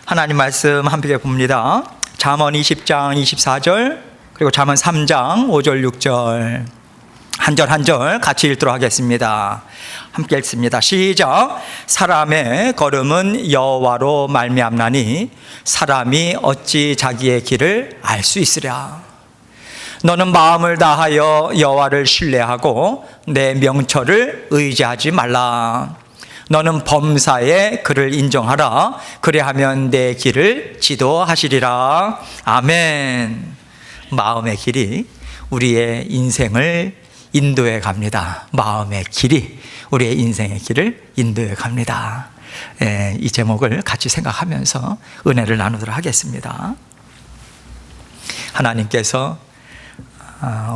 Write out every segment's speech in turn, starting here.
하나님 말씀 함께 봅니다. 잠언 20장 24절 그리고 잠언 3장 5절 6절 한 절 한 절 같이 읽도록 하겠습니다. 함께 읽습니다. 시작. 사람의 걸음은 여호와로 말미암나니 사람이 어찌 자기의 길을 알 수 있으랴. 너는 마음을 다하여 여호와를 신뢰하고 내 명철을 의지하지 말라. 너는 범사에 그를 인정하라. 그래하면 내 길을 지도하시리라. 아멘. 마음의 길이 우리의 인생을 인도해 갑니다. 마음의 길이 우리의 인생의 길을 인도해 갑니다. 이 제목을 같이 생각하면서 은혜를 나누도록 하겠습니다. 하나님께서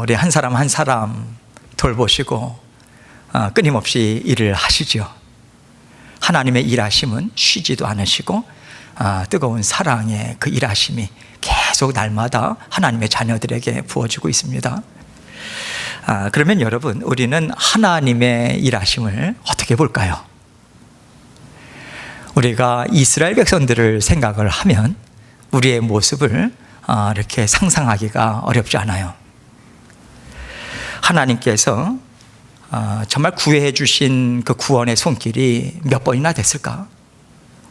우리 한 사람 한 사람 돌보시고 끊임없이 일을 하시죠. 하나님의 일하심은 쉬지도 않으시고 뜨거운 사랑의 그 일하심이 계속 날마다 하나님의 자녀들에게 부어지고 있습니다. 그러면 여러분, 우리는 하나님의 일하심을 어떻게 볼까요? 우리가 이스라엘 백성들을 생각을 하면 우리의 모습을 이렇게 상상하기가 어렵지 않아요. 하나님께서 정말 구해해 주신 그 구원의 손길이 몇 번이나 됐을까?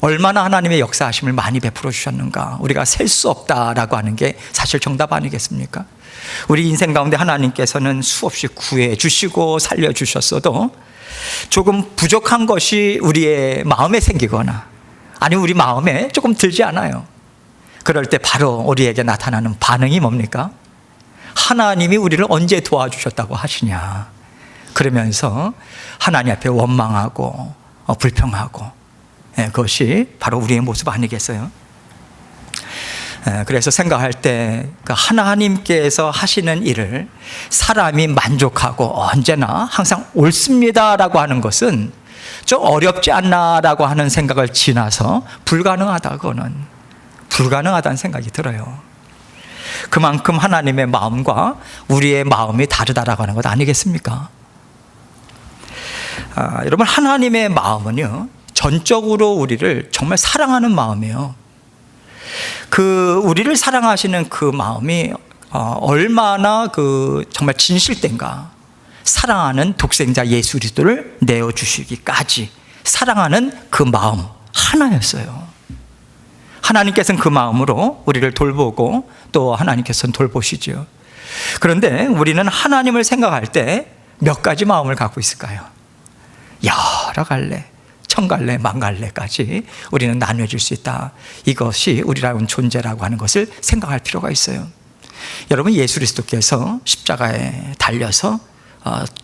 얼마나 하나님의 역사하심을 많이 베풀어 주셨는가? 우리가 셀 수 없다라고 하는 게 사실 정답 아니겠습니까? 우리 인생 가운데 하나님께서는 수없이 구해 주시고 살려 주셨어도 조금 부족한 것이 우리의 마음에 생기거나 아니면 우리 마음에 조금 들지 않아요. 그럴 때 바로 우리에게 나타나는 반응이 뭡니까? 하나님이 우리를 언제 도와주셨다고 하시냐? 그러면서 하나님 앞에 원망하고 불평하고, 그것이 바로 우리의 모습 아니겠어요? 그래서 생각할 때 하나님께서 하시는 일을 사람이 만족하고 언제나 항상 옳습니다라고 하는 것은 좀 어렵지 않나라고 하는 생각을 지나서 불가능하다는 생각이 들어요. 그만큼 하나님의 마음과 우리의 마음이 다르다라고 하는 것 아니겠습니까? 여러분, 하나님의 마음은요, 전적으로 우리를 정말 사랑하는 마음이에요. 우리를 사랑하시는 그 마음이 얼마나 정말 진실된가. 사랑하는 독생자 예수 그리스도를 내어주시기까지 사랑하는 그 마음 하나였어요. 하나님께서는 그 마음으로 우리를 돌보고 또 하나님께서는 돌보시죠. 그런데 우리는 하나님을 생각할 때 몇 가지 마음을 갖고 있을까요? 여러 갈래, 천 갈래, 만 갈래까지 우리는 나눠질 수 있다. 이것이 우리라는 존재라고 하는 것을 생각할 필요가 있어요. 여러분, 예수 그리스도께서 십자가에 달려서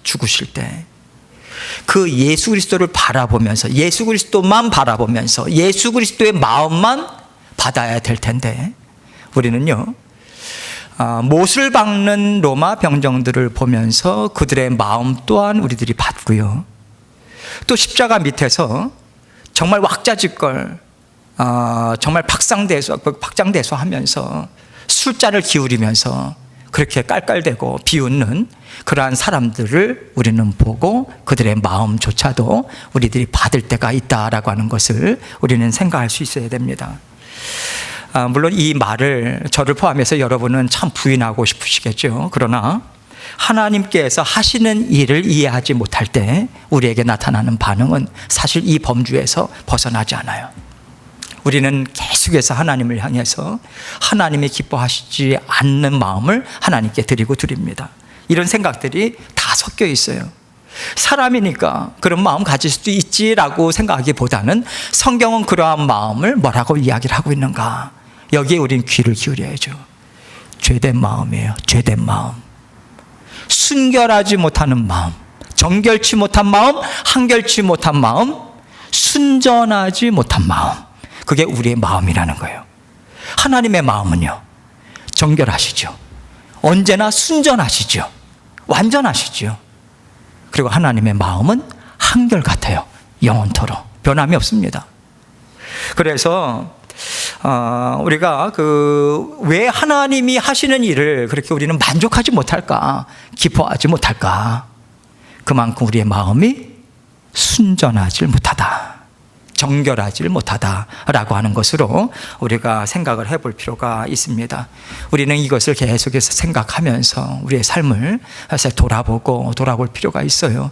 죽으실 때 그 예수 그리스도를 바라보면서, 예수 그리스도만 바라보면서 예수 그리스도의 마음만 받아야 될 텐데, 우리는요, 못을 박는 로마 병정들을 보면서 그들의 마음 또한 우리들이 받고요, 또 십자가 밑에서 정말 왁자지껄, 정말 박장대소 하면서 술잔을 기울이면서 그렇게 깔깔대고 비웃는 그러한 사람들을 우리는 보고 그들의 마음조차도 우리들이 받을 때가 있다라고 하는 것을 우리는 생각할 수 있어야 됩니다. 물론 이 말을 저를 포함해서 여러분은 참 부인하고 싶으시겠죠. 그러나 하나님께서 하시는 일을 이해하지 못할 때 우리에게 나타나는 반응은 사실 이 범주에서 벗어나지 않아요. 우리는 계속해서 하나님을 향해서 하나님이 기뻐하시지 않는 마음을 하나님께 드립니다. 이런 생각들이 다 섞여 있어요. 사람이니까 그런 마음 가질 수도 있지라고 생각하기보다는 성경은 그러한 마음을 뭐라고 이야기를 하고 있는가? 여기에 우리는 귀를 기울여야죠. 죄된 마음이에요. 죄된 마음. 순결하지 못하는 마음, 정결치 못한 마음, 한결치 못한 마음, 순전하지 못한 마음, 그게 우리의 마음이라는 거예요. 하나님의 마음은요, 정결하시죠. 언제나 순전하시죠. 완전하시죠. 그리고 하나님의 마음은 한결같아요. 영원토록 변함이 없습니다. 그래서 우리가 왜 하나님이 하시는 일을 그렇게 우리는 만족하지 못할까, 기뻐하지 못할까? 그만큼 우리의 마음이 순전하지 못하다. 정결하지 못하다라고 하는 것으로 우리가 생각을 해볼 필요가 있습니다. 우리는 이것을 계속해서 생각하면서 우리의 삶을 사실 돌아볼 필요가 있어요.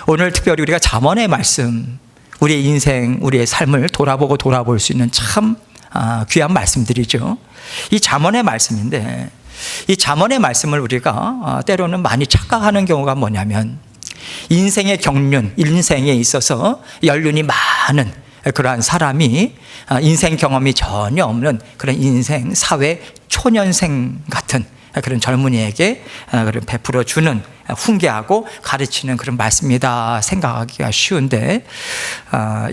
오늘 특별히 우리가 잠언의 말씀, 우리의 인생, 우리의 삶을 돌아볼 수 있는 참 귀한 말씀들이죠. 이 잠언의 말씀인데, 이 잠언의 말씀을 우리가 때로는 많이 착각하는 경우가 뭐냐면, 인생의 경륜, 인생에 있어서 연륜이 많은 그러한 사람이 인생 경험이 전혀 없는 그런 인생, 사회 초년생 같은 그런 젊은이에게 베풀어주는, 훈계하고 가르치는 그런 말씀이다 생각하기가 쉬운데,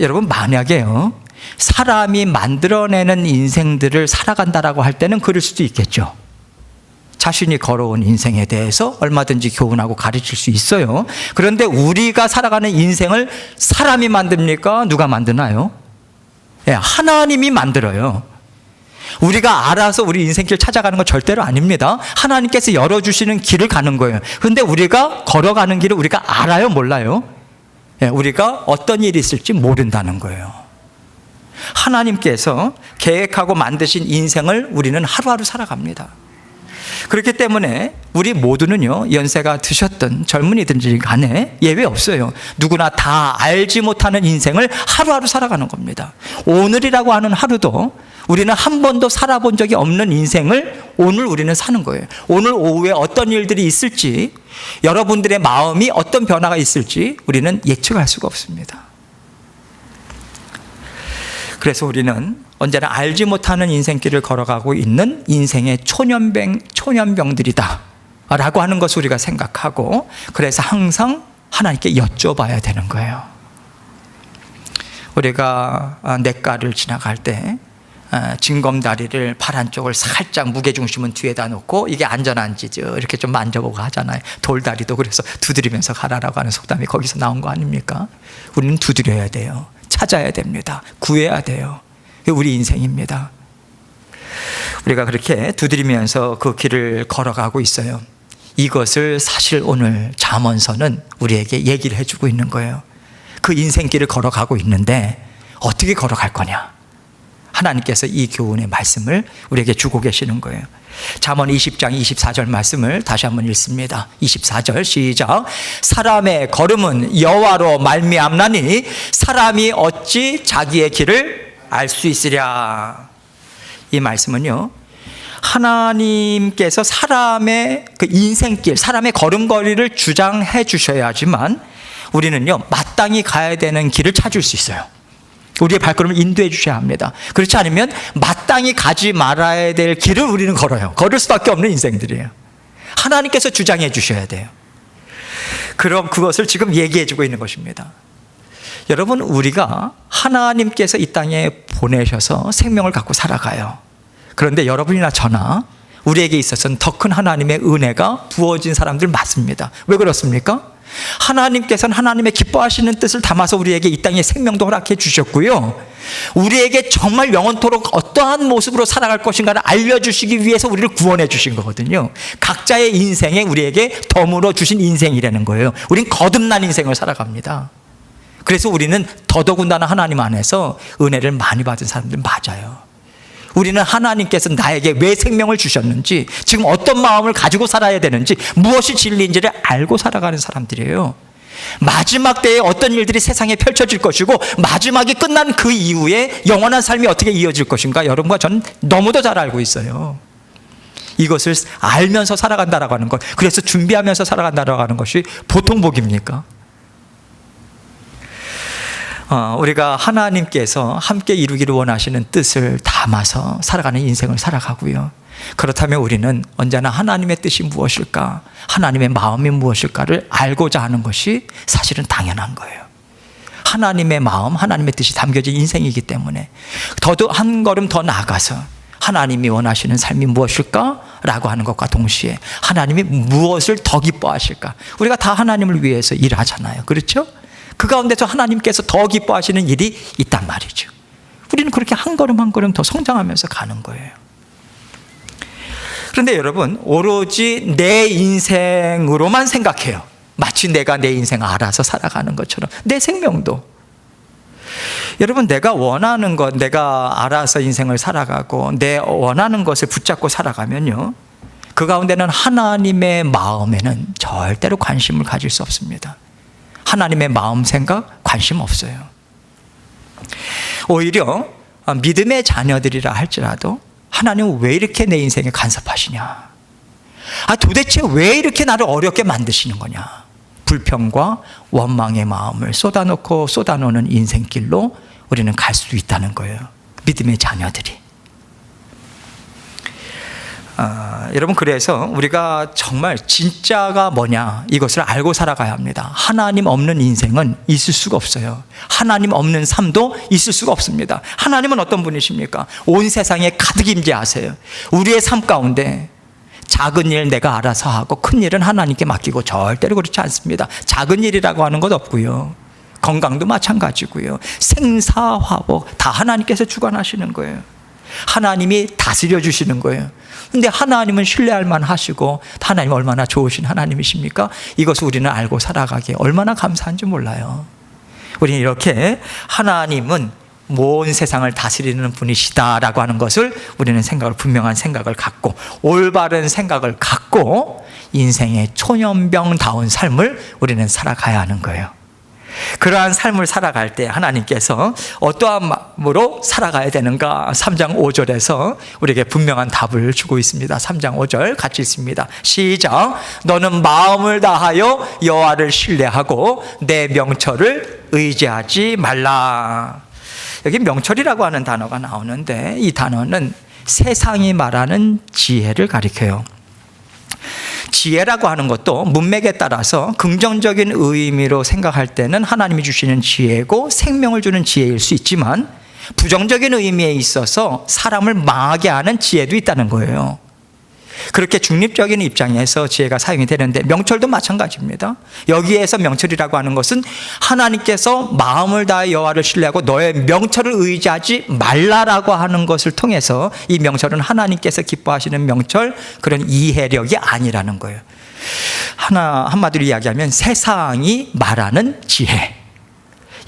여러분, 만약에요, 사람이 만들어내는 인생들을 살아간다라고 할 때는 그럴 수도 있겠죠. 자신이 걸어온 인생에 대해서 얼마든지 교훈하고 가르칠 수 있어요. 그런데 우리가 살아가는 인생을 사람이 만듭니까? 누가 만드나요? 하나님이 만들어요. 우리가 알아서 우리 인생길 찾아가는 건 절대로 아닙니다. 하나님께서 열어주시는 길을 가는 거예요. 그런데 우리가 걸어가는 길을 우리가 알아요? 몰라요? 우리가 어떤 일이 있을지 모른다는 거예요. 하나님께서 계획하고 만드신 인생을 우리는 하루하루 살아갑니다. 그렇기 때문에 우리 모두는요, 연세가 드셨던 젊은이든지 간에 예외 없어요. 누구나 다 알지 못하는 인생을 하루하루 살아가는 겁니다. 오늘이라고 하는 하루도 우리는 한 번도 살아본 적이 없는 인생을 오늘 우리는 사는 거예요. 오늘 오후에 어떤 일들이 있을지, 여러분들의 마음이 어떤 변화가 있을지 우리는 예측할 수가 없습니다. 그래서 우리는 언제나 알지 못하는 인생길을 걸어가고 있는 인생의 초년병들이다 라고 하는 것을 우리가 생각하고, 그래서 항상 하나님께 여쭤봐야 되는 거예요. 우리가 냇가를 지나갈 때 징검다리를 발 한쪽을 살짝 무게중심은 뒤에다 놓고 이게 안전한지 이렇게 좀 만져보고 하잖아요. 돌다리도 그래서 두드리면서 가라라고 하는 속담이 거기서 나온 거 아닙니까? 우리는 두드려야 돼요. 찾아야 됩니다. 구해야 돼요. 우리 인생입니다. 우리가 그렇게 두드리면서 그 길을 걸어가고 있어요. 이것을 사실 오늘 잠언서는 우리에게 얘기를 해주고 있는 거예요. 그 인생길을 걸어가고 있는데 어떻게 걸어갈 거냐? 하나님께서 이 교훈의 말씀을 우리에게 주고 계시는 거예요. 잠언 20장 24절 말씀을 다시 한번 읽습니다. 24절 시작. 사람의 걸음은 여호와로 말미암나니 사람이 어찌 자기의 길을 알 수 있으랴. 이 말씀은요, 하나님께서 사람의 그 인생길, 사람의 걸음걸이를 주장해 주셔야지만 우리는요, 마땅히 가야 되는 길을 찾을 수 있어요. 우리의 발걸음을 인도해 주셔야 합니다. 그렇지 않으면 마땅히 가지 말아야 될 길을 우리는 걸어요. 걸을 수밖에 없는 인생들이에요. 하나님께서 주장해 주셔야 돼요. 그럼 그것을 지금 얘기해 주고 있는 것입니다. 여러분, 우리가 하나님께서 이 땅에 보내셔서 생명을 갖고 살아가요. 그런데 여러분이나 저나 우리에게 있어서는 더 큰 하나님의 은혜가 부어진 사람들 맞습니다. 왜 그렇습니까? 하나님께서는 하나님의 기뻐하시는 뜻을 담아서 우리에게 이 땅에 생명도 허락해 주셨고요, 우리에게 정말 영원토록 어떠한 모습으로 살아갈 것인가를 알려주시기 위해서 우리를 구원해 주신 거거든요. 각자의 인생에 우리에게 덤으로 주신 인생이라는 거예요. 우린 거듭난 인생을 살아갑니다. 그래서 우리는 더더군다나 하나님 안에서 은혜를 많이 받은 사람들 맞아요. 우리는 하나님께서 나에게 왜 생명을 주셨는지, 지금 어떤 마음을 가지고 살아야 되는지, 무엇이 진리인지를 알고 살아가는 사람들이에요. 마지막 때에 어떤 일들이 세상에 펼쳐질 것이고 마지막이 끝난 그 이후에 영원한 삶이 어떻게 이어질 것인가, 여러분과 저는 너무도 잘 알고 있어요. 이것을 알면서 살아간다라고 하는 것, 그래서 준비하면서 살아간다라고 하는 것이 보통 복입니까? 우리가 하나님께서 함께 이루기를 원하시는 뜻을 담아서 살아가는 인생을 살아가고요, 그렇다면 우리는 언제나 하나님의 뜻이 무엇일까, 하나님의 마음이 무엇일까를 알고자 하는 것이 사실은 당연한 거예요. 하나님의 마음, 하나님의 뜻이 담겨진 인생이기 때문에 더도 한 걸음 더 나아가서 하나님이 원하시는 삶이 무엇일까? 라고 하는 것과 동시에 하나님이 무엇을 더 기뻐하실까? 우리가 다 하나님을 위해서 일하잖아요. 그렇죠? 그 가운데서 하나님께서 더 기뻐하시는 일이 있단 말이죠. 우리는 그렇게 한 걸음 한 걸음 더 성장하면서 가는 거예요. 그런데 여러분, 오로지 내 인생으로만 생각해요. 마치 내가 내 인생 알아서 살아가는 것처럼. 내 생명도 여러분, 내가 원하는 것, 내가 알아서 인생을 살아가고 내 원하는 것을 붙잡고 살아가면요, 그 가운데는 하나님의 마음에는 절대로 관심을 가질 수 없습니다. 하나님의 마음 생각 관심 없어요. 오히려 믿음의 자녀들이라 할지라도 하나님은 왜 이렇게 내 인생에 간섭하시냐, 도대체 왜 이렇게 나를 어렵게 만드시는 거냐, 불평과 원망의 마음을 쏟아놓고 쏟아놓는 인생길로 우리는 갈 수 있다는 거예요. 믿음의 자녀들이. 여러분, 그래서 우리가 정말 진짜가 뭐냐, 이것을 알고 살아가야 합니다. 하나님 없는 인생은 있을 수가 없어요. 하나님 없는 삶도 있을 수가 없습니다. 하나님은 어떤 분이십니까? 온 세상에 가득 임재하세요. 우리의 삶 가운데 작은 일 내가 알아서 하고 큰 일은 하나님께 맡기고, 절대로 그렇지 않습니다. 작은 일이라고 하는 것 없고요, 건강도 마찬가지고요, 생사화복 다 하나님께서 주관하시는 거예요. 하나님이 다스려 주시는 거예요. 근데 하나님은 신뢰할 만하시고, 하나님 얼마나 좋으신 하나님이십니까? 이것을 우리는 알고 살아가기에 얼마나 감사한지 몰라요. 우리는 이렇게 하나님은 온 세상을 다스리는 분이시다라고 하는 것을 우리는 분명한 생각을 갖고, 올바른 생각을 갖고 인생의 초년병다운 삶을 우리는 살아가야 하는 거예요. 그러한 삶을 살아갈 때 하나님께서 어떠한 마음으로 살아가야 되는가, 3장 5절에서 우리에게 분명한 답을 주고 있습니다. 3장 5절 같이 읽습니다. 시작. 너는 마음을 다하여 여호와를 신뢰하고 내 명철을 의지하지 말라. 여기 명철이라고 하는 단어가 나오는데, 이 단어는 세상이 말하는 지혜를 가리켜요. 지혜라고 하는 것도 문맥에 따라서 긍정적인 의미로 생각할 때는 하나님이 주시는 지혜고 생명을 주는 지혜일 수 있지만, 부정적인 의미에 있어서 사람을 망하게 하는 지혜도 있다는 거예요. 그렇게 중립적인 입장에서 지혜가 사용이 되는데, 명철도 마찬가지입니다. 여기에서 명철이라고 하는 것은 하나님께서 마음을 다해 여호와를 신뢰하고 너의 명철을 의지하지 말라라고 하는 것을 통해서, 이 명철은 하나님께서 기뻐하시는 명철, 그런 이해력이 아니라는 거예요. 한마디로 이야기하면 세상이 말하는 지혜.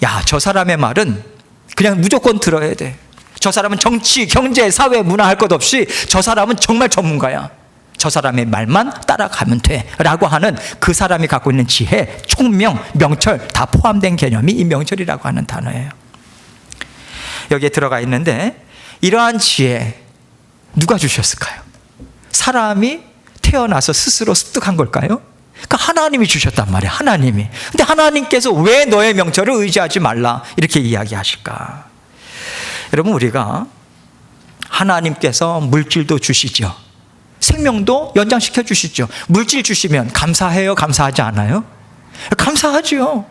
야, 저 사람의 말은 그냥 무조건 들어야 돼. 저 사람은 정치, 경제, 사회, 문화 할 것 없이 저 사람은 정말 전문가야. 저 사람의 말만 따라가면 돼 라고 하는 그 사람이 갖고 있는 지혜, 총명, 명철 다 포함된 개념이 이 명철이라고 하는 단어예요. 여기에 들어가 있는데, 이러한 지혜 누가 주셨을까요? 사람이 태어나서 스스로 습득한 걸까요? 그러니까 하나님이 주셨단 말이에요. 하나님이. 근데 하나님께서 왜 너의 명철을 의지하지 말라 이렇게 이야기하실까? 여러분, 우리가 하나님께서 물질도 주시죠, 생명도 연장시켜 주시죠. 물질 주시면 감사해요, 감사하지 않아요? 감사하죠.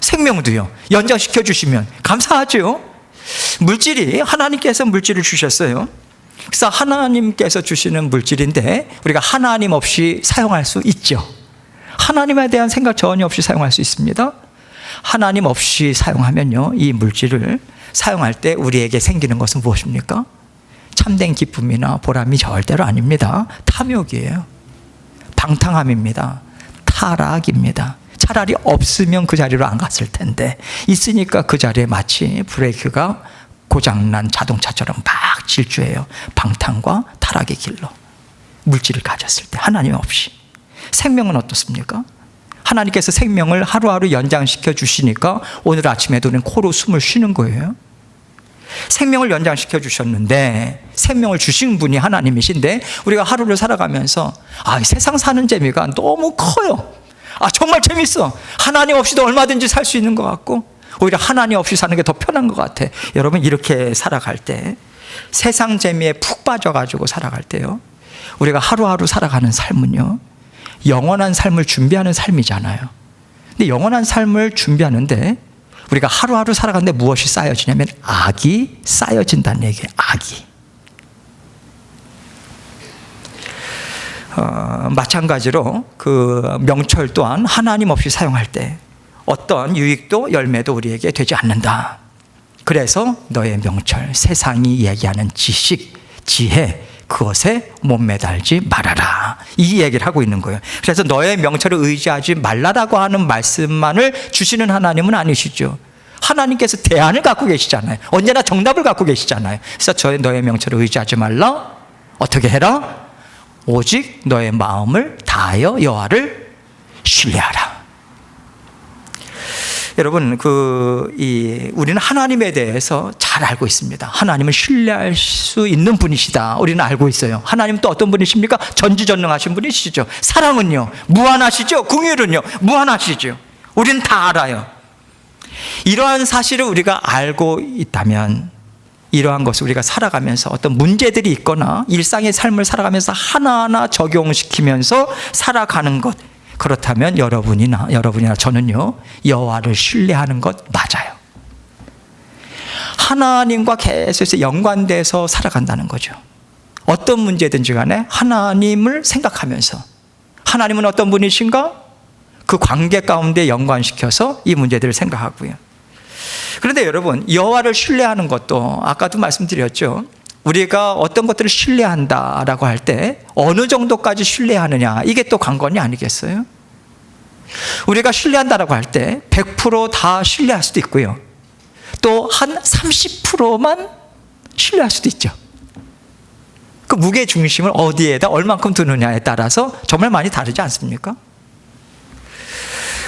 생명도요, 연장시켜 주시면 감사하죠. 물질이, 하나님께서 물질을 주셨어요. 그래서 하나님께서 주시는 물질인데 우리가 하나님 없이 사용할 수 있죠. 하나님에 대한 생각 전혀 없이 사용할 수 있습니다. 하나님 없이 사용하면요, 이 물질을 사용할 때 우리에게 생기는 것은 무엇입니까? 참된 기쁨이나 보람이 절대로 아닙니다. 탐욕이에요. 방탕함입니다. 타락입니다. 차라리 없으면 그 자리로 안 갔을 텐데, 있으니까 그 자리에 마치 브레이크가 고장난 자동차처럼 막 질주해요. 방탕과 타락의 길로. 물질을 가졌을 때 하나님 없이. 생명은 어떻습니까? 하나님께서 생명을 하루하루 연장시켜 주시니까 오늘 아침에도 우리는 코로 숨을 쉬는 거예요. 생명을 연장시켜 주셨는데, 생명을 주신 분이 하나님이신데, 우리가 하루를 살아가면서 세상 사는 재미가 너무 커요. 정말 재밌어. 하나님 없이도 얼마든지 살 수 있는 것 같고, 오히려 하나님 없이 사는 게 더 편한 것 같아. 여러분, 이렇게 살아갈 때, 세상 재미에 푹 빠져가지고 살아갈 때요, 우리가 하루하루 살아가는 삶은요, 영원한 삶을 준비하는 삶이잖아요. 근데 영원한 삶을 준비하는데 우리가 하루하루 살아가는데 무엇이 쌓여지냐면 악이 쌓여진다는 얘기예요. 악이. 마찬가지로 그 명철 또한 하나님 없이 사용할 때 어떤 유익도 열매도 우리에게 되지 않는다. 그래서 너의 명철, 세상이 얘기하는 지식, 지혜, 그것에 못 매달지 말아라, 이 얘기를 하고 있는 거예요. 그래서 너의 명철을 의지하지 말라라고 하는 말씀만을 주시는 하나님은 아니시죠. 하나님께서 대안을 갖고 계시잖아요. 언제나 정답을 갖고 계시잖아요. 그래서 너의 명철을 의지하지 말라. 어떻게 해라? 오직 너의 마음을 다하여 여호와를 신뢰하라. 여러분, 우리는 하나님에 대해서 잘 알고 있습니다. 하나님을 신뢰할 수 있는 분이시다. 우리는 알고 있어요. 하나님 또 어떤 분이십니까? 전지전능하신 분이시죠. 사랑은요, 무한하시죠. 긍휼은요, 무한하시죠. 우리는 다 알아요. 이러한 사실을 우리가 알고 있다면, 이러한 것을 우리가 살아가면서 어떤 문제들이 있거나 일상의 삶을 살아가면서 하나하나 적용시키면서 살아가는 것, 그렇다면 여러분이나 저는요, 여호와를 신뢰하는 것 맞아요. 하나님과 계속해서 연관돼서 살아간다는 거죠. 어떤 문제든지 간에 하나님을 생각하면서, 하나님은 어떤 분이신가? 그 관계 가운데 연관시켜서 이 문제들을 생각하고요. 그런데 여러분, 여호와를 신뢰하는 것도 아까도 말씀드렸죠. 우리가 어떤 것들을 신뢰한다라고 할 때 어느 정도까지 신뢰하느냐, 이게 또 관건이 아니겠어요? 우리가 신뢰한다라고 할 때 100% 다 신뢰할 수도 있고요, 또 한 30%만 신뢰할 수도 있죠. 그 무게 중심을 어디에다 얼만큼 두느냐에 따라서 정말 많이 다르지 않습니까?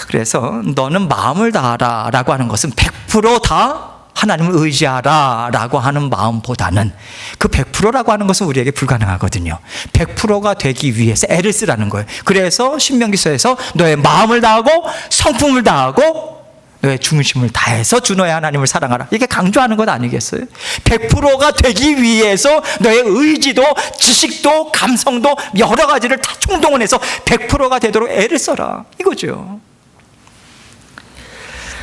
그래서 너는 마음을 다하라 라고 하는 것은 100% 다 하나님을 의지하라 라고 하는 마음보다는, 그 100%라고 하는 것은 우리에게 불가능하거든요. 100%가 되기 위해서 애를 쓰라는 거예요. 그래서 신명기서에서 너의 마음을 다하고 성품을 다하고 너의 중심을 다해서 주 너의 하나님을 사랑하라, 이게 강조하는 것 아니겠어요? 100%가 되기 위해서 너의 의지도 지식도 감성도 여러 가지를 다 총동원해서 100%가 되도록 애를 써라, 이거죠.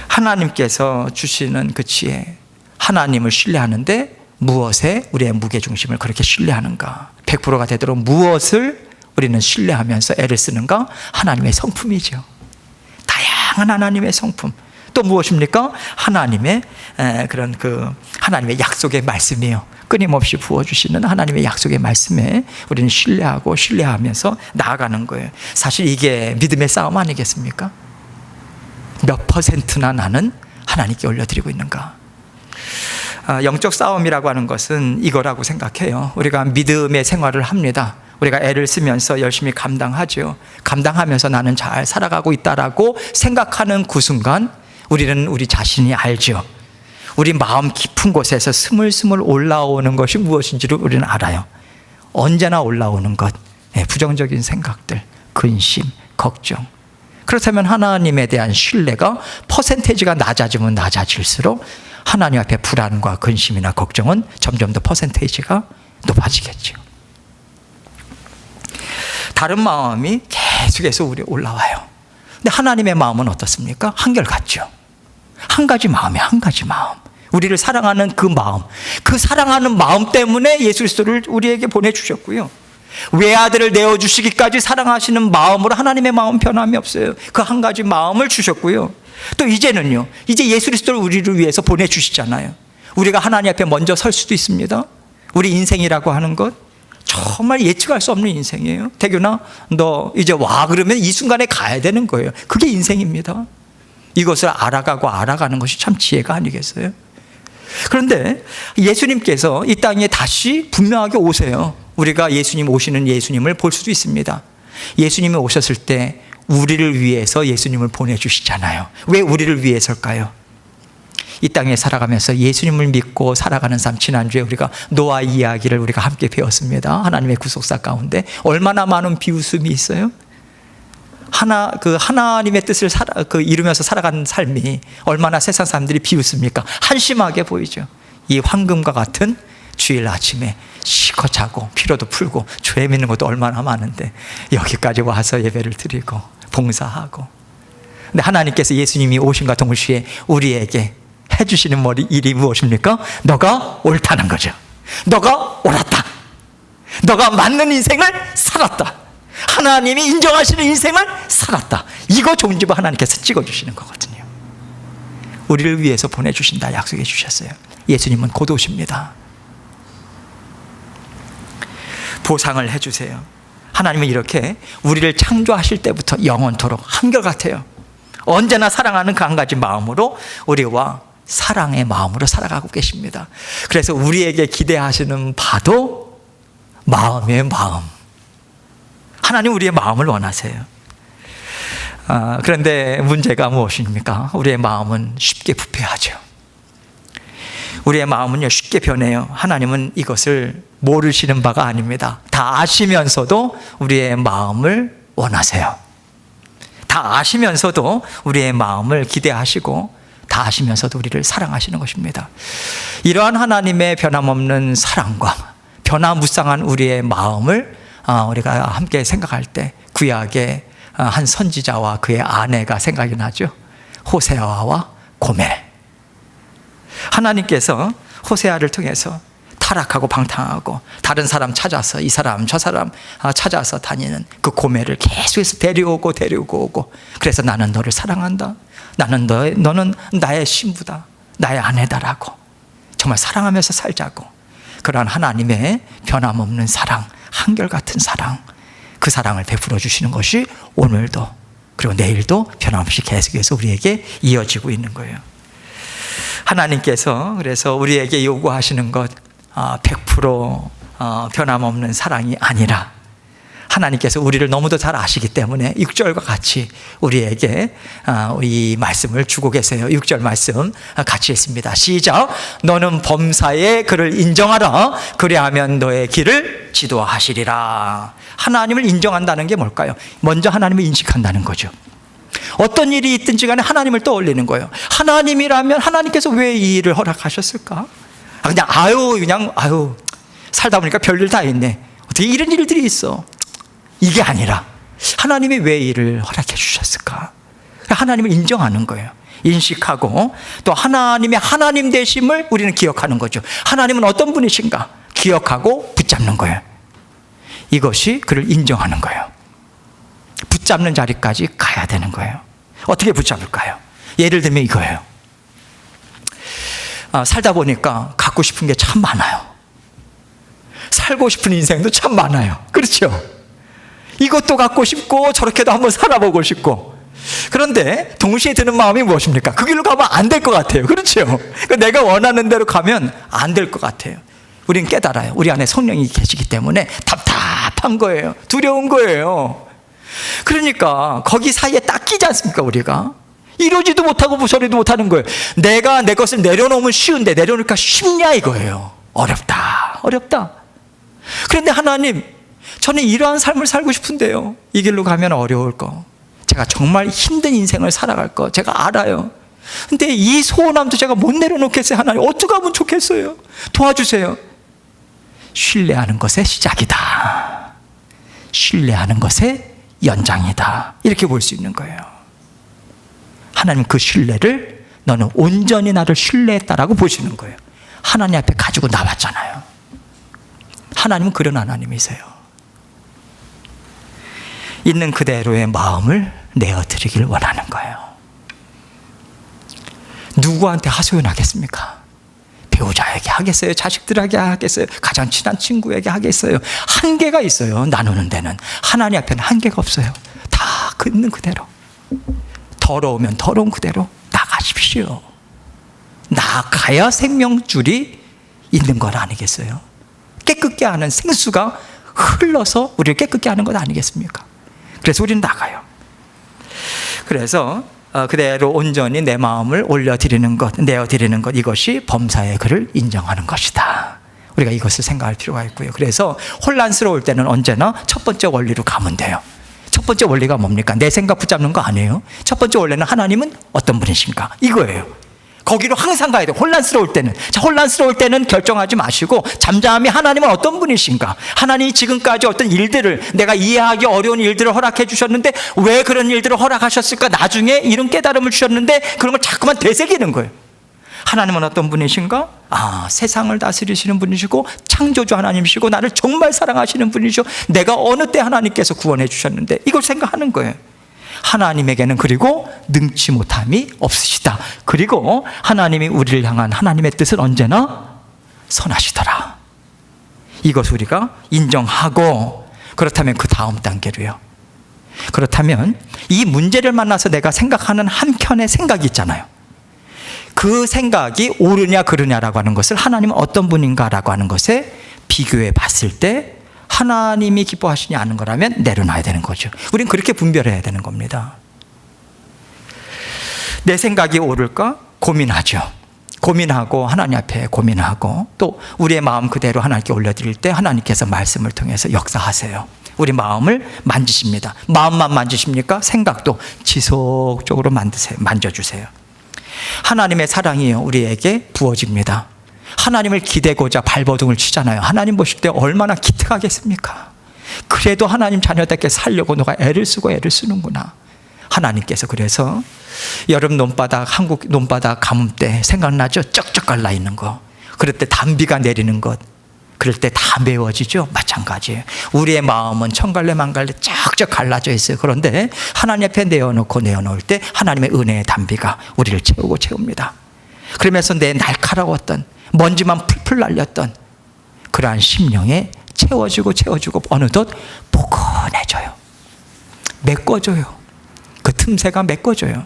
하나님께서 주시는 그 지혜, 하나님을 신뢰하는데 무엇에 우리의 무게중심을 그렇게 신뢰하는가? 100%가 되도록 무엇을 우리는 신뢰하면서 애를 쓰는가? 하나님의 성품이죠. 다양한 하나님의 성품. 또 무엇입니까? 하나님의 하나님의 약속의 말씀이에요. 끊임없이 부어주시는 하나님의 약속의 말씀에 우리는 신뢰하고 신뢰하면서 나아가는 거예요. 사실 이게 믿음의 싸움 아니겠습니까? 몇 %나 나는 하나님께 올려드리고 있는가? 영적 싸움이라고 하는 것은 이거라고 생각해요. 우리가 믿음의 생활을 합니다. 우리가 애를 쓰면서 열심히 감당하죠. 감당하면서 나는 잘 살아가고 있다라고 생각하는 그 순간 우리는 우리 자신이 알죠. 우리 마음 깊은 곳에서 스물스물 올라오는 것이 무엇인지를 우리는 알아요. 언제나 올라오는 것, 부정적인 생각들, 근심, 걱정. 그렇다면 하나님에 대한 신뢰가 퍼센테이지가 낮아지면 낮아질수록 하나님 앞에 불안과 근심이나 걱정은 점점 더 퍼센테이지가 높아지겠죠. 다른 마음이 계속해서 우리 올라와요. 근데 하나님의 마음은 어떻습니까? 한결같죠. 한 가지 마음이 한 가지 마음. 우리를 사랑하는 그 마음, 그 사랑하는 마음 때문에 예수 그리스도를 우리에게 보내주셨고요, 외아들을 내어주시기까지 사랑하시는 마음으로 하나님의 마음 변함이 없어요. 그 한 가지 마음을 주셨고요, 또 이제는요, 이제 예수 그리스도를 우리를 위해서 보내주시잖아요. 우리가 하나님 앞에 먼저 설 수도 있습니다. 우리 인생이라고 하는 것 정말 예측할 수 없는 인생이에요. 태균아, 너 이제 와 그러면 이 순간에 가야 되는 거예요. 그게 인생입니다. 이것을 알아가는 것이 참 지혜가 아니겠어요? 그런데 예수님께서 이 땅에 다시 분명하게 오세요. 우리가 예수님 오시는 예수님을 볼 수도 있습니다. 예수님이 오셨을 때 우리를 위해서 예수님을 보내주시잖아요. 왜 우리를 위해서일까요? 이 땅에 살아가면서 예수님을 믿고 살아가는 삶, 지난주에 우리가 노아 이야기를 우리가 함께 배웠습니다. 하나님의 구속사 가운데 얼마나 많은 비웃음이 있어요. 하나님의 뜻을 이루면서 살아가는 삶이 얼마나 세상 사람들이 비웃습니까? 한심하게 보이죠. 이 황금과 같은 주일 아침에 실컷 자고 피로도 풀고 죄 믿는 것도 얼마나 많은데 여기까지 와서 예배를 드리고 봉사하고. 근데 하나님께서 예수님이 오심과 동시에 우리에게 해주시는 일이 무엇입니까? 너가 옳다는 거죠. 너가 옳았다. 너가 맞는 인생을 살았다. 하나님이 인정하시는 인생을 살았다. 이거 종지부 하나님께서 찍어주시는 거거든요. 우리를 위해서 보내주신다 약속해 주셨어요. 예수님은 곧 오십니다. 보상을 해주세요. 하나님은 이렇게 우리를 창조하실 때부터 영원토록 한결같아요. 언제나 사랑하는 그 한 가지 마음으로 우리와 사랑의 마음으로 살아가고 계십니다. 그래서 우리에게 기대하시는 바도 마음의 마음. 하나님 우리의 마음을 원하세요. 그런데 문제가 무엇입니까? 우리의 마음은 쉽게 부패하죠. 우리의 마음은요, 쉽게 변해요. 하나님은 이것을 모르시는 바가 아닙니다. 다 아시면서도 우리의 마음을 원하세요. 다 아시면서도 우리의 마음을 기대하시고, 다 아시면서도 우리를 사랑하시는 것입니다. 이러한 하나님의 변함없는 사랑과 변화무쌍한 우리의 마음을 우리가 함께 생각할 때 구약의 한 선지자와 그의 아내가 생각이 나죠. 호세아와 고멜. 하나님께서 호세아를 통해서 타락하고 방탕하고 다른 사람 찾아서 이 사람 저 사람 찾아서 다니는 그 고멜을 계속해서 데려오고 오고, 그래서 나는 너를 사랑한다, 너는 나의 신부다, 나의 아내다라고 정말 사랑하면서 살자고, 그러한 하나님의 변함없는 사랑, 한결같은 사랑, 그 사랑을 베풀어 주시는 것이 오늘도 그리고 내일도 변함없이 계속해서 우리에게 이어지고 있는 거예요. 하나님께서 그래서 우리에게 요구하시는 것 100% 변함없는 사랑이 아니라, 하나님께서 우리를 너무도 잘 아시기 때문에 6절과 같이 우리에게 이 말씀을 주고 계세요. 6절 말씀 같이 했습니다. 시작. 너는 범사에 그를 인정하라. 그리하면 너의 길을 지도하시리라. 하나님을 인정한다는 게 뭘까요? 먼저 하나님을 인식한다는 거죠. 어떤 일이 있든지 간에 하나님을 떠올리는 거예요. 하나님이라면 하나님께서 왜 이 일을 허락하셨을까? 그냥 살다 보니까 별일 다 있네, 어떻게 이런 일들이 있어, 이게 아니라 하나님이 왜 일을 허락해 주셨을까? 하나님을 인정하는 거예요. 인식하고 또 하나님의 하나님 되심을 우리는 기억하는 거죠. 하나님은 어떤 분이신가 기억하고 붙잡는 거예요. 이것이 그를 인정하는 거예요. 붙잡는 자리까지 가야 되는 거예요. 어떻게 붙잡을까요? 예를 들면 이거예요. 살다 보니까 갖고 싶은 게 참 많아요. 살고 싶은 인생도 참 많아요. 그렇죠? 이것도 갖고 싶고 저렇게도 한번 살아보고 싶고, 그런데 동시에 드는 마음이 무엇입니까? 그 길로 가면 안 될 것 같아요. 그렇죠? 내가 원하는 대로 가면 안 될 것 같아요. 우리는 깨달아요. 우리 안에 성령이 계시기 때문에 답답한 거예요. 두려운 거예요. 그러니까 거기 사이에 딱 끼지 않습니까? 우리가 이러지도 못하고 저리도 못하는 거예요. 내가 내 것을 내려놓으면 쉬운데 내려놓으니까 쉽냐 이거예요. 어렵다. 그런데 하나님, 저는 이러한 삶을 살고 싶은데요, 이 길로 가면 어려울 거, 제가 정말 힘든 인생을 살아갈 거 제가 알아요. 근데 이 소원함도 제가 못 내려놓겠어요. 하나님, 어떻게 하면 좋겠어요? 도와주세요. 신뢰하는 것의 시작이다, 신뢰하는 것의 연장이다, 이렇게 볼 수 있는 거예요. 하나님 그 신뢰를, 너는 온전히 나를 신뢰했다라고 보시는 거예요. 하나님 앞에 가지고 나왔잖아요. 하나님은 그런 하나님이세요. 있는 그대로의 마음을 내어드리길 원하는 거예요. 누구한테 하소연하겠습니까? 배우자에게 하겠어요? 자식들에게 하겠어요? 가장 친한 친구에게 하겠어요? 한계가 있어요. 나누는 데는. 하나님 앞에는 한계가 없어요. 다 있는 그대로. 더러우면 더러운 그대로 나가십시오. 나가야 생명줄이 있는 것 아니겠어요? 깨끗게 하는 생수가 흘러서 우리를 깨끗게 하는 것 아니겠습니까? 그래서 우리는 나가요. 그래서 그대로 온전히 내 마음을 올려드리는 것, 내어드리는 것, 이것이 범사의 그를 인정하는 것이다. 우리가 이것을 생각할 필요가 있고요. 그래서 혼란스러울 때는 언제나 첫 번째 원리로 가면 돼요. 첫 번째 원리가 뭡니까? 내 생각 붙잡는 거 아니에요. 첫 번째 원리는 하나님은 어떤 분이신가, 이거예요. 거기로 항상 가야 돼요. 혼란스러울 때는. 자, 혼란스러울 때는 결정하지 마시고 잠잠히 하나님은 어떤 분이신가, 하나님이 지금까지 어떤 일들을, 내가 이해하기 어려운 일들을 허락해 주셨는데 왜 그런 일들을 허락하셨을까, 나중에 이런 깨달음을 주셨는데 그런 걸 자꾸만 되새기는 거예요. 하나님은 어떤 분이신가? 세상을 다스리시는 분이시고 창조주 하나님이시고 나를 정말 사랑하시는 분이시고 내가 어느 때 하나님께서 구원해 주셨는데, 이걸 생각하는 거예요. 하나님에게는 그리고 능치 못함이 없으시다. 그리고 하나님이 우리를 향한 하나님의 뜻은 언제나 선하시더라. 이것을 우리가 인정하고, 그렇다면 그 다음 단계로요. 그렇다면 이 문제를 만나서 내가 생각하는 한켠의 생각이 있잖아요. 그 생각이 옳으냐 그르냐라고 하는 것을 하나님은 어떤 분인가라고 하는 것에 비교해 봤을 때 하나님이 기뻐하시지 않은 거라면 내려놔야 되는 거죠. 우린 그렇게 분별해야 되는 겁니다. 내 생각이 옳을까? 고민하죠. 고민하고 하나님 앞에 고민하고 또 우리의 마음 그대로 하나님께 올려드릴 때 하나님께서 말씀을 통해서 역사하세요. 우리 마음을 만지십니다. 마음만 만지십니까? 생각도 지속적으로 만져주세요. 하나님의 사랑이요 우리에게 부어집니다. 하나님을 기대고자 발버둥을 치잖아요. 하나님 보실 때 얼마나 기특하겠습니까? 그래도 하나님 자녀답게 살려고 너가 애를 쓰고 애를 쓰는구나. 하나님께서 그래서 여름 논바닥, 한국 논바닥 가뭄 때 생각나죠? 쩍쩍 갈라 있는 거. 그럴 때 단비가 내리는 것. 그럴 때 다 메워지죠? 마찬가지예요. 우리의 마음은 천갈래 만갈래 쫙쫙 갈라져 있어요. 그런데 하나님 앞에 내어놓을 때 하나님의 은혜의 단비가 우리를 채우고 채웁니다. 그러면서 내 날카로웠던 먼지만 풀풀 날렸던 그러한 심령에 채워주고 어느덧 포근해져요. 메꿔줘요. 그 틈새가 메꿔줘요.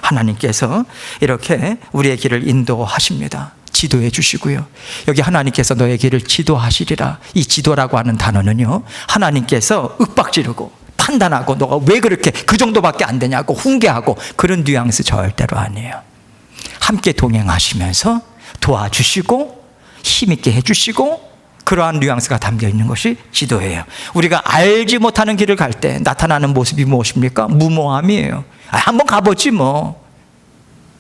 하나님께서 이렇게 우리의 길을 인도하십니다. 지도해 주시고요. 여기 하나님께서 너의 길을 지도하시리라. 이 지도라고 하는 단어는요, 하나님께서 윽박지르고 판단하고 너가 왜 그렇게 그 정도밖에 안 되냐고 훈계하고 그런 뉘앙스 절대로 아니에요. 함께 동행하시면서 도와주시고 힘있게 해주시고 그러한 뉘앙스가 담겨 있는 것이 지도예요. 우리가 알지 못하는 길을 갈 때 나타나는 모습이 무엇입니까? 무모함이에요. 한번 가보지 뭐.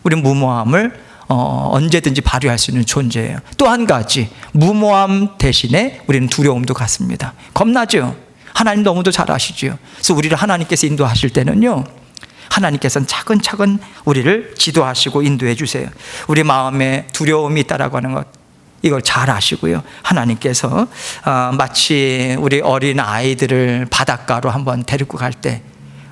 우리는 무모함을 언제든지 발휘할 수 있는 존재예요. 또 한 가지, 무모함 대신에 우리는 두려움도 갖습니다. 겁나죠? 하나님 너무도 잘 아시죠? 그래서 우리를 하나님께서 인도하실 때는요, 하나님께서는 차근차근 우리를 지도하시고 인도해 주세요. 우리 마음에 두려움이 있다라고 하는 것, 이걸 잘 아시고요. 하나님께서 마치 우리 어린 아이들을 바닷가로 한번 데리고 갈 때,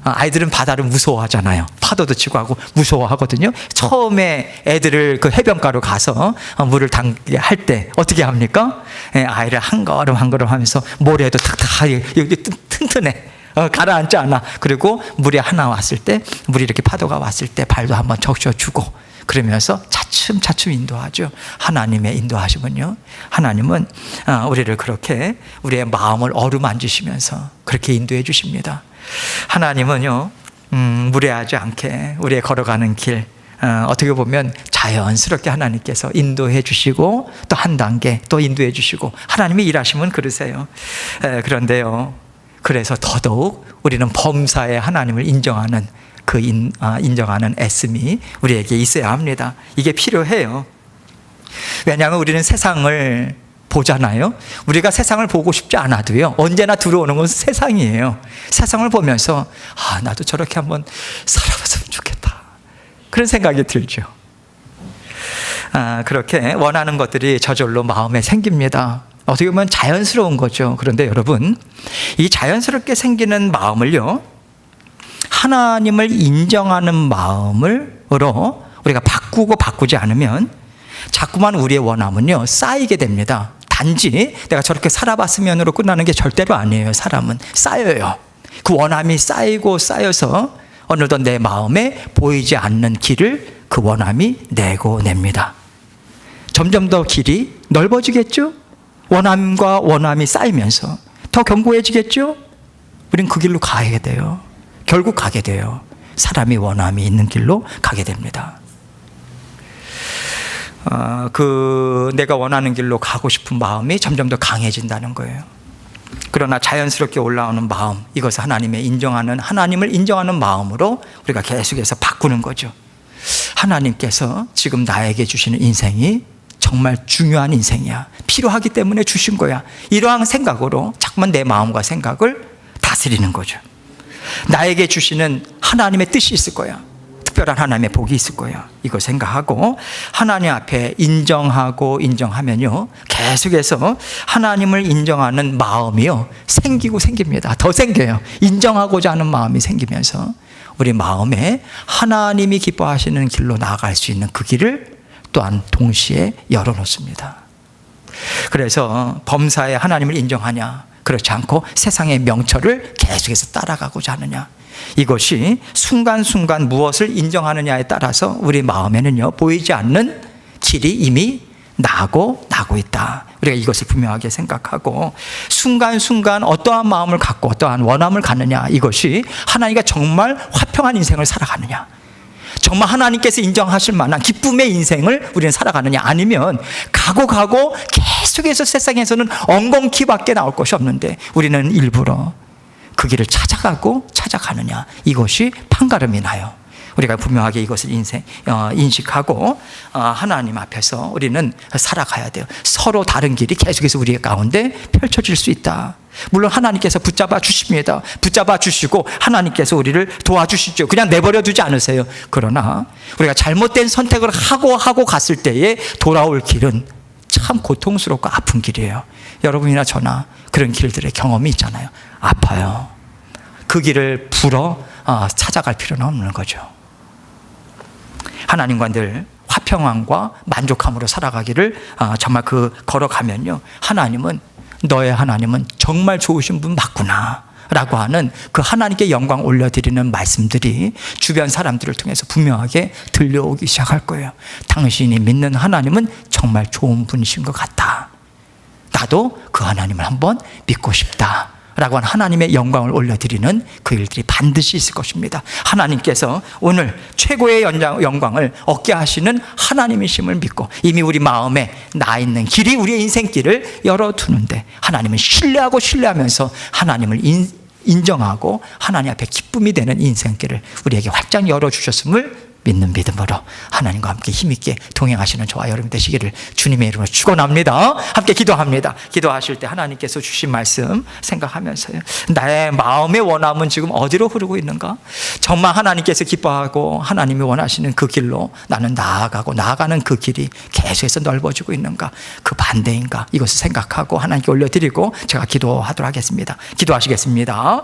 아이들은 바다를 무서워하잖아요. 파도도 치고 하고 무서워하거든요. 처음에 애들을 그 해변가로 가서 물을 담게 할 때 어떻게 합니까? 아이를 한 걸음 한 걸음 하면서 모래도 탁탁하게 여기 튼튼해. 가라앉지 않아. 그리고 물이 하나 왔을 때, 물이 이렇게 파도가 왔을 때 발도 한번 적셔주고 그러면서 차츰차츰 인도하죠. 하나님의 인도하심은요, 하나님은 우리를 그렇게 우리의 마음을 어루만지시면서 그렇게 인도해 주십니다. 하나님은요, 무례하지 않게 우리의 걸어가는 길, 어떻게 보면 자연스럽게 하나님께서 인도해 주시고 또 한 단계 또 인도해 주시고 하나님의 일하심은 그러세요. 그런데요, 그래서 더더욱 우리는 범사에 하나님을 인정하는 인정하는 애씀이 우리에게 있어야 합니다. 이게 필요해요. 왜냐하면 우리는 세상을 보잖아요. 우리가 세상을 보고 싶지 않아도요, 언제나 들어오는 건 세상이에요. 세상을 보면서 나도 저렇게 한번 살아봤으면 좋겠다, 그런 생각이 들죠. 그렇게 원하는 것들이 저절로 마음에 생깁니다. 어떻게 보면 자연스러운 거죠. 그런데 여러분, 이 자연스럽게 생기는 마음을요, 하나님을 인정하는 마음으로 우리가 바꾸지 않으면 자꾸만 우리의 원함은요, 쌓이게 됩니다. 단지 내가 저렇게 살아봤으면으로 끝나는 게 절대로 아니에요. 사람은 쌓여요. 그 원함이 쌓이고 쌓여서 어느덧 내 마음에 보이지 않는 길을 그 원함이 내고 냅니다. 점점 더 길이 넓어지겠죠? 원함과 원함이 쌓이면서 더 견고해지겠죠? 우린 그 길로 가야 돼요. 결국 가게 돼요. 사람이 원함이 있는 길로 가게 됩니다. 내가 원하는 길로 가고 싶은 마음이 점점 더 강해진다는 거예요. 그러나 자연스럽게 올라오는 마음, 이것을 하나님을 인정하는 마음으로 우리가 계속해서 바꾸는 거죠. 하나님께서 지금 나에게 주시는 인생이 정말 중요한 인생이야, 필요하기 때문에 주신 거야, 이러한 생각으로 자꾸만 내 마음과 생각을 다스리는 거죠. 나에게 주시는 하나님의 뜻이 있을 거야, 특별한 하나님의 복이 있을 거야, 이거 생각하고 하나님 앞에 인정하면요, 계속해서 하나님을 인정하는 마음이요, 생깁니다. 더 생겨요. 인정하고자 하는 마음이 생기면서 우리 마음에 하나님이 기뻐하시는 길로 나아갈 수 있는 그 길을 또한 동시에 열어놓습니다. 그래서 범사에 하나님을 인정하냐, 그렇지 않고 세상의 명철을 계속해서 따라가고자 하느냐, 이것이 순간순간 무엇을 인정하느냐에 따라서 우리 마음에는요, 보이지 않는 길이 이미 나고 있다. 우리가 이것을 분명하게 생각하고, 순간순간 어떠한 마음을 갖고 어떠한 원함을 갖느냐, 이것이 하나님과 정말 화평한 인생을 살아가느냐, 정말 하나님께서 인정하실 만한 기쁨의 인생을 우리는 살아가느냐, 아니면 가고 계속해서 세상에서는 엉겅퀴밖에 나올 것이 없는데 우리는 일부러 그 길을 찾아가느냐, 이것이 판가름이 나요. 우리가 분명하게 이것을 인식하고 하나님 앞에서 우리는 살아가야 돼요. 서로 다른 길이 계속해서 우리 가운데 펼쳐질 수 있다. 물론 하나님께서 붙잡아 주십니다. 붙잡아 주시고 하나님께서 우리를 도와주시죠. 그냥 내버려 두지 않으세요. 그러나 우리가 잘못된 선택을 하고 갔을 때에 돌아올 길은 참 고통스럽고 아픈 길이에요. 여러분이나 저나 그런 길들의 경험이 있잖아요. 아파요. 그 길을 찾아갈 필요는 없는 거죠. 하나님과 늘 화평함과 만족함으로 살아가기를 정말 걸어가면요, 너의 하나님은 정말 좋으신 분 맞구나 라고 하는 그 하나님께 영광 올려드리는 말씀들이 주변 사람들을 통해서 분명하게 들려오기 시작할 거예요. 당신이 믿는 하나님은 정말 좋은 분이신 것 같다. 나도 그 하나님을 한번 믿고 싶다 라고 하는 하나님의 영광을 올려드리는 그 일들이 반드시 있을 것입니다. 하나님께서 오늘 최고의 영광을 얻게 하시는 하나님이심을 믿고 이미 우리 마음에 나 있는 길이 우리의 인생길을 열어두는데, 하나님은 신뢰하면서 하나님을 인정하고 하나님 앞에 기쁨이 되는 인생길을 우리에게 활짝 열어주셨음을 믿는 믿음으로 하나님과 함께 힘있게 동행하시는 저와 여러분 되시기를 주님의 이름으로 축원합니다. 함께 기도합니다. 기도하실 때 하나님께서 주신 말씀 생각하면서요, 나의 마음의 원함은 지금 어디로 흐르고 있는가? 정말 하나님께서 기뻐하고 하나님이 원하시는 그 길로 나는 나아가는 그 길이 계속해서 넓어지고 있는가? 그 반대인가? 이것을 생각하고 하나님께 올려드리고 제가 기도하도록 하겠습니다. 기도하시겠습니다.